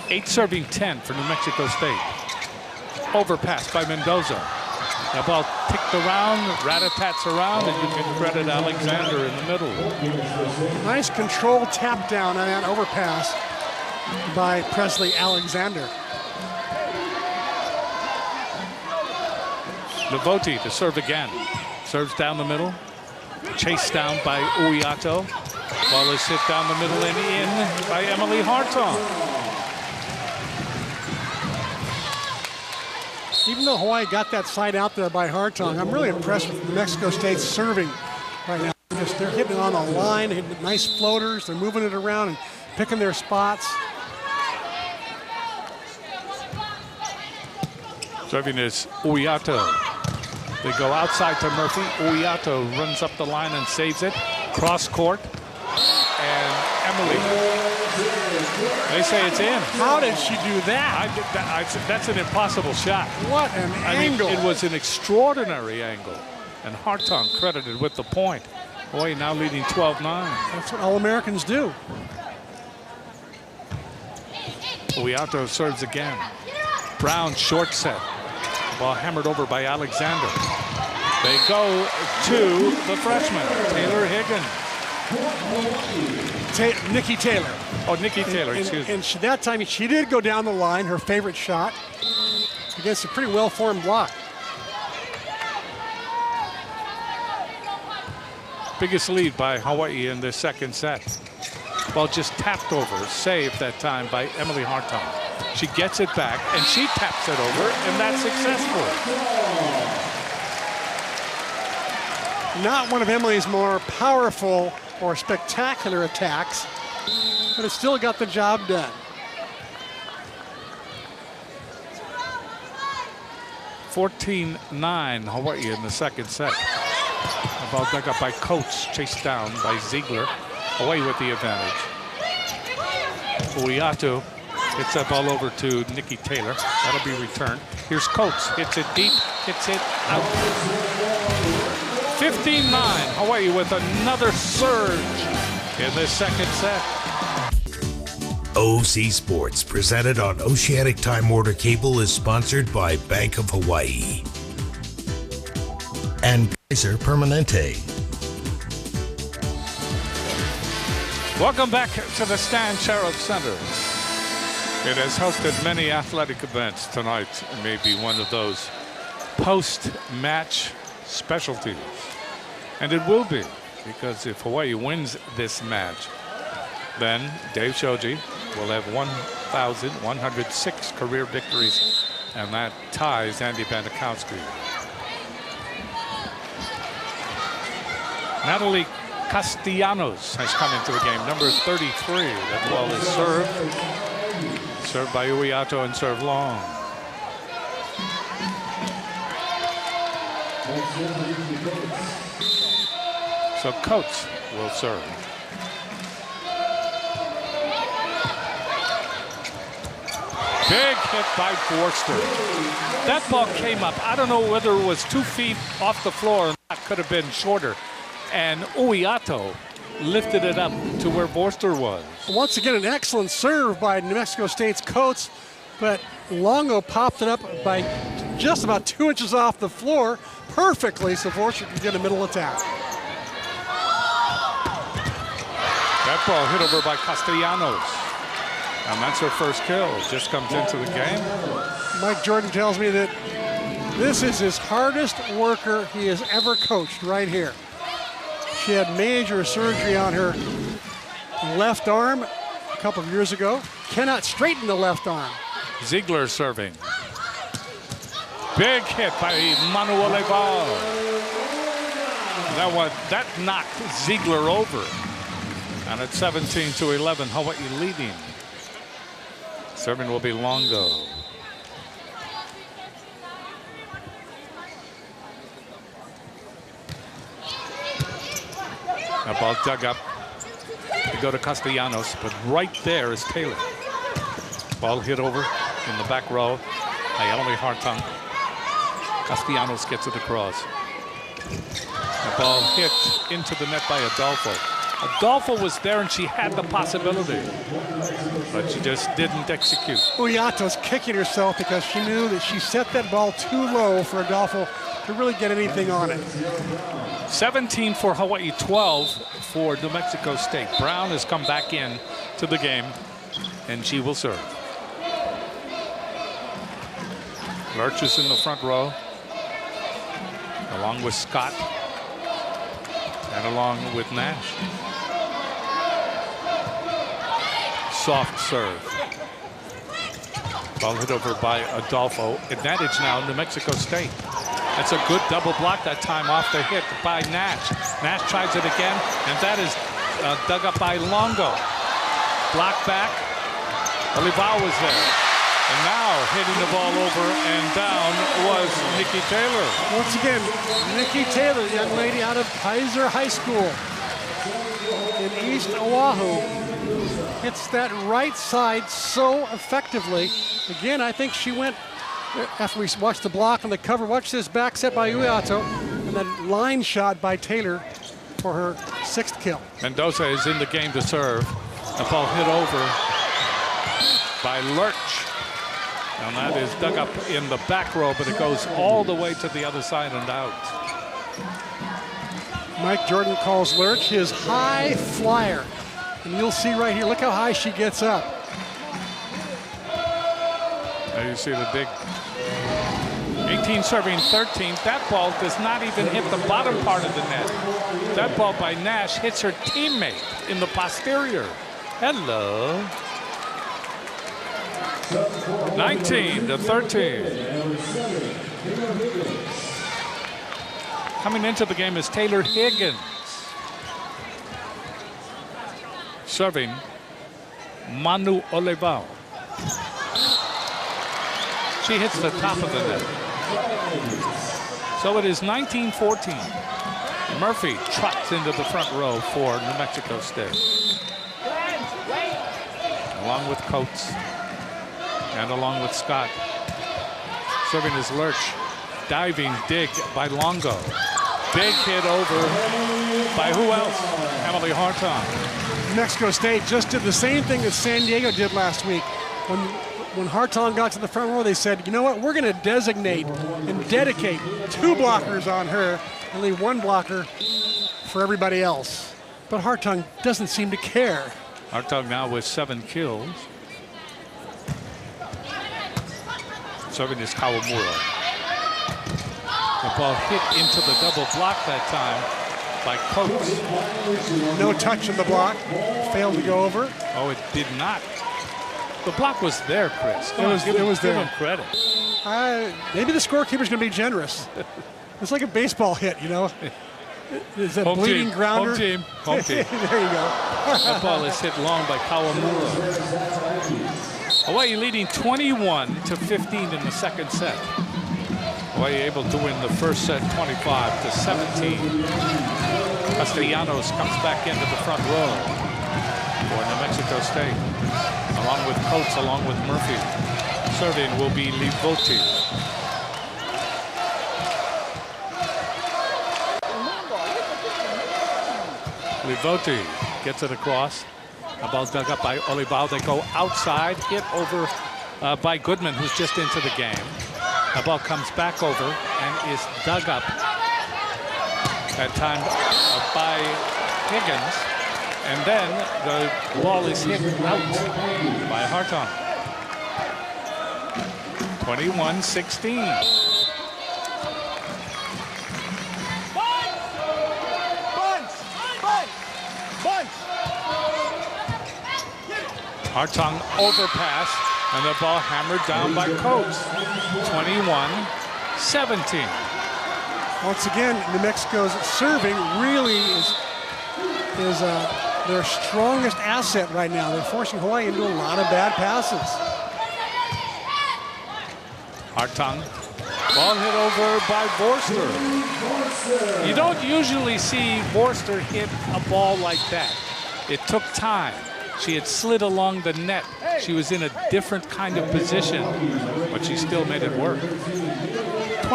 8 serving 10 for New Mexico State. Overpass by Mendoza. The ball ticked around, rat-a-tats around, and you can credit Alexander in the middle. Nice controlled tap down on that overpass by Presley Alexander. Levoti to serve again. Serves down the middle. Chased down by Uyato. Ball is hit down the middle and in by Emily Hartong. Even though Hawaii got that side out there by Hartong, I'm really impressed with New Mexico State's serving right now. They're hitting it on the line, hitting nice floaters. They're moving it around and picking their spots. Serving is Uyato. They go outside to Murphy. Uyato runs up the line and saves it. Cross court. And Emily. They say it's in. How did she do that? That's an impossible shot. What an angle. It was an extraordinary angle. And Hartong credited with the point. Boy, now leading 12-9. That's what All-Americans do. Uyato serves again. Brown short set. Ball hammered over by Alexander. They go to the freshman, Taylor Higgins. Nikki Taylor. Oh, Nikki Taylor, excuse me. And that time she did go down the line, her favorite shot, against a pretty well-formed block. Biggest lead by Hawaii in the second set. Ball just tapped over, saved that time by Emily Hartong. She gets it back, and she taps it over, and that's successful. Not one of Emily's more powerful or spectacular attacks, but it still got the job done. (14-9) Hawaii in the second set. The ball dug up by Coates, chased down by Ziegler. Hawaii with the advantage. Uyato hits that ball over to Nikki Taylor. That'll be returned. Here's Coates. Hits it deep. Hits it out. 15-9. Hawaii with another surge in this second set. OC Sports, presented on Oceanic Time Warner Cable, is sponsored by Bank of Hawaii and Kaiser Permanente. Welcome back to the Stan Sheriff Center. It has hosted many athletic events. Tonight may be one of those post-match specialties. And it will be, because if Hawaii wins this match, then Dave Shoji will have 1,106 career victories, and that ties Andy Bandakowski. Natalie Castellanos has come into the game, number 33. That ball is served. Served by Uyato and served long. So Coates will serve. Big hit by Forster. That ball came up. I don't know whether it was 2 feet off the floor or not. Could have been shorter. And Uyato lifted it up to where Forster was. Once again, an excellent serve by New Mexico State's Coates, but Longo popped it up by just about 2 inches off the floor perfectly, so Forster could get a middle attack. That ball hit over by Castellanos. And that's her first kill. Just comes into the game. Mike Jordan tells me that this is his hardest worker he has ever coached right here. She had major surgery on her left arm a couple of years ago. Cannot straighten the left arm. Ziegler serving. Big hit by Manuel Leval. That knocked Ziegler over. And at 17-11, Hawaii leading. Serving will be Longo. That ball dug up to go to Castellanos, but right there is Taylor. Ball hit over in the back row by Emily Hartong. Castellanos gets it across. The ball hit into the net by Adolfo. Adolfo was there and she had the possibility, but she just didn't execute. Uyato's kicking herself because she knew that she set that ball too low for Adolfo to really get anything on it. 17 for Hawaii, 12 for New Mexico State. Brown has come back in to the game, and she will serve. Lurch is in the front row, along with Scott, and along with Nash. Soft serve. Ball hit over by Adolfo. Advantage now, New Mexico State. That's a good double block that time off the hit by Nash. Nash tries it again, and that is dug up by Longo. Block back. Olivao was there. And now hitting the ball over and down was Nikki Taylor. Once again, Nikki Taylor, young lady out of Kaiser High School in East Oahu, hits that right side so effectively. Again, I think she went, after we watched the block on the cover, watch this back set by Uyato, and then line shot by Taylor for her 6th kill. Mendoza is in the game to serve. The ball hit over by Lurch. And that is dug up in the back row, but it goes all the way to the other side and out. Mike Jordan calls Lurch his high flyer. And you'll see right here, look how high she gets up. There you see the big 18 serving 13. That ball does not even hit the bottom part of the net. That ball by Nash hits her teammate in the posterior. Hello. 19-13. Coming into the game is Taylor Higgins. Serving Manu Olivao. She hits the top of the net. So it is 19-14. Murphy trots into the front row for New Mexico State. Along with Coates. And along with Scott. Serving is Lurch. Diving dig by Longo. Big hit over by who else? Emily Harton. New Mexico State just did the same thing that San Diego did last week. When Harton got to the front row, they said, you know what, we're going to designate and dedicate 2 blockers on her and leave 1 blocker for everybody else. But Harton doesn't seem to care. Harton now with 7 kills. Serving is Kawamura. The ball hit into the double block that time by Coates. No touch in the block. Failed to go over. Oh, it did not. The block was there, Chris. It was there. Give him credit. Maybe the scorekeeper's going to be generous. It's like a baseball hit, you know. It's a Home bleeding team. grounder. Home team. Home team. There you go. That ball is hit long by Kawamura. Hawaii leading 21-15 in the second set. Hawaii able to win the first set 25-17. Castellanos comes back into the front row for New Mexico State. Along with Coates, along with Murphy. Serving will be Livoti. Livoti gets it across. The ball's dug up by Olivao. They go outside, hit over by Goodman, who's just into the game. The ball comes back over and is dug up that time by Higgins. And then the ball is hit out by Harton. 21-16. Hartung overpass, and the ball hammered down by Coates. 21-17. Once again, New Mexico's serving really is their strongest asset right now. They're forcing Hawaii into a lot of bad passes. Hartung, ball hit over by Vorster. You don't usually see Vorster hit a ball like that. It took time. She had slid along the net. She was in a different kind of position, but she still made it work.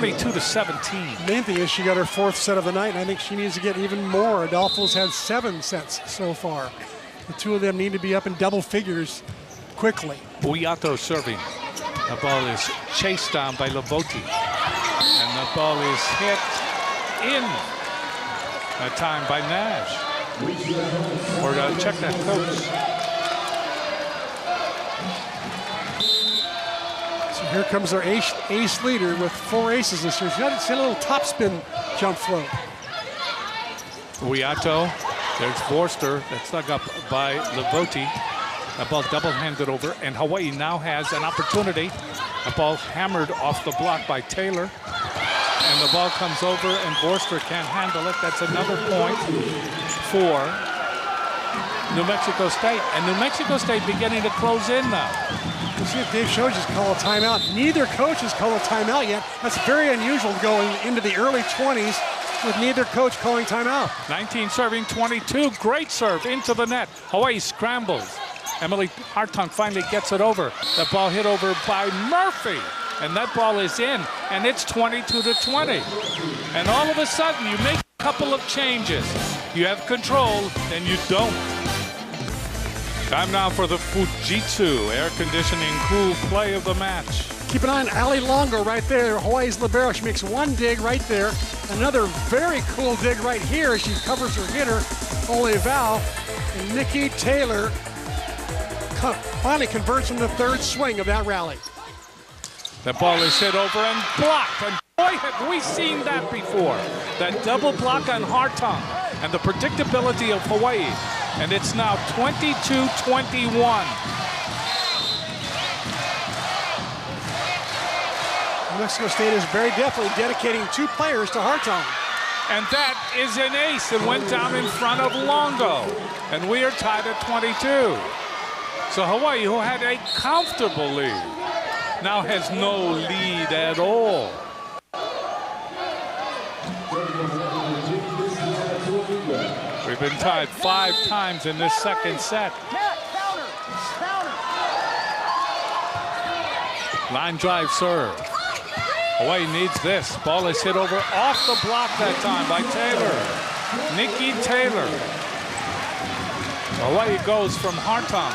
22-17. Main thing is she got her 4th set of the night, and I think she needs to get even more. Adolfo's had 7 sets so far. The two of them need to be up in double figures quickly. Uyato serving. The ball is chased down by Lavoti. And the ball is hit in. That time by Nash. Or check that coach. So here comes our ace leader with 4 aces this year. She's got a little topspin jump float. Uyato. There's Forster. That's dug up by Lavoti. The ball double-handed over, and Hawaii now has an opportunity. The ball hammered off the block by Taylor. And the ball comes over, and Forster can't handle it. That's another point for New Mexico State. And New Mexico State beginning to close in now. We'll see if Dave Shows call a timeout. Neither coach has called a timeout yet. That's very unusual going into the early 20s with neither coach calling timeout. 19 serving 22. Great serve into the net. Hawaii scrambles. Emily Hartung finally gets it over. The ball hit over by Murphy. And that ball is in. And it's 22-20. And all of a sudden, you make a couple of changes. You have control, then you don't. Time now for the Fujitsu air conditioning cool play of the match. Keep an eye on Ali Longo right there, Hawaii's libero. She makes one dig right there. Another very cool dig right here as she covers her hitter, Ole Val. And Nikki Taylor finally converts from the 3rd swing of that rally. The ball is hit over and blocked. And boy, have we seen that before. That double block on Hartung and the predictability of Hawaii. And it's now 22-21. New Mexico State is very definitely dedicating 2 players to Hartung. And that is an ace. It went down in front of Longo. And we are tied at 22. So Hawaii, who had a comfortable lead, now has no lead at all. We've been tied 5 times in this 2nd set. Line drive serve. Hawaii needs this. Ball is hit over off the block that time by Taylor. Nikki Taylor. Hawaii goes from Hartung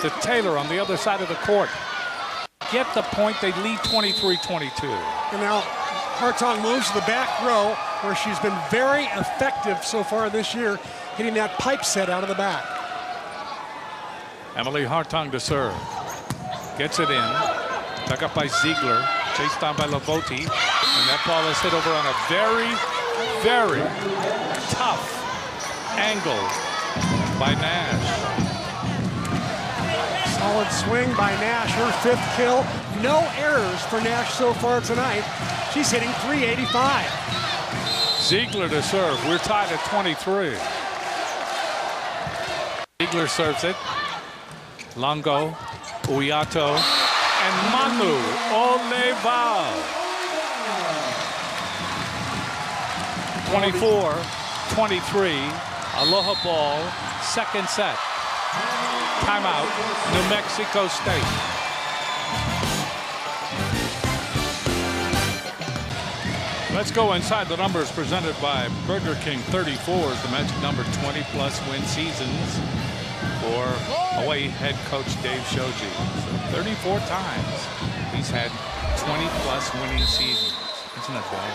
to Taylor on the other side of the court. Get the point, they lead 23-22. And now Hartung moves to the back row where she's been very effective so far this year, hitting that pipe set out of the back. Emily Hartung to serve. Gets it in. Dug up by Ziegler. Chased down by Lavoti. And that ball is hit over on a very, very tough angle by Nash. Solid swing by Nash, her 5th kill. No errors for Nash so far tonight. She's hitting .385. Ziegler to serve. We're tied at 23. Ziegler serves it. Longo, Uyato, and Manu Oleval. 24-23. Aloha ball. 2nd set. Timeout, New Mexico State. Let's go inside the numbers presented by Burger King. 34 is the magic number. 20-plus win seasons for Hawaii head coach Dave Shoji. So 34 times he's had 20-plus winning seasons. Isn't that bad?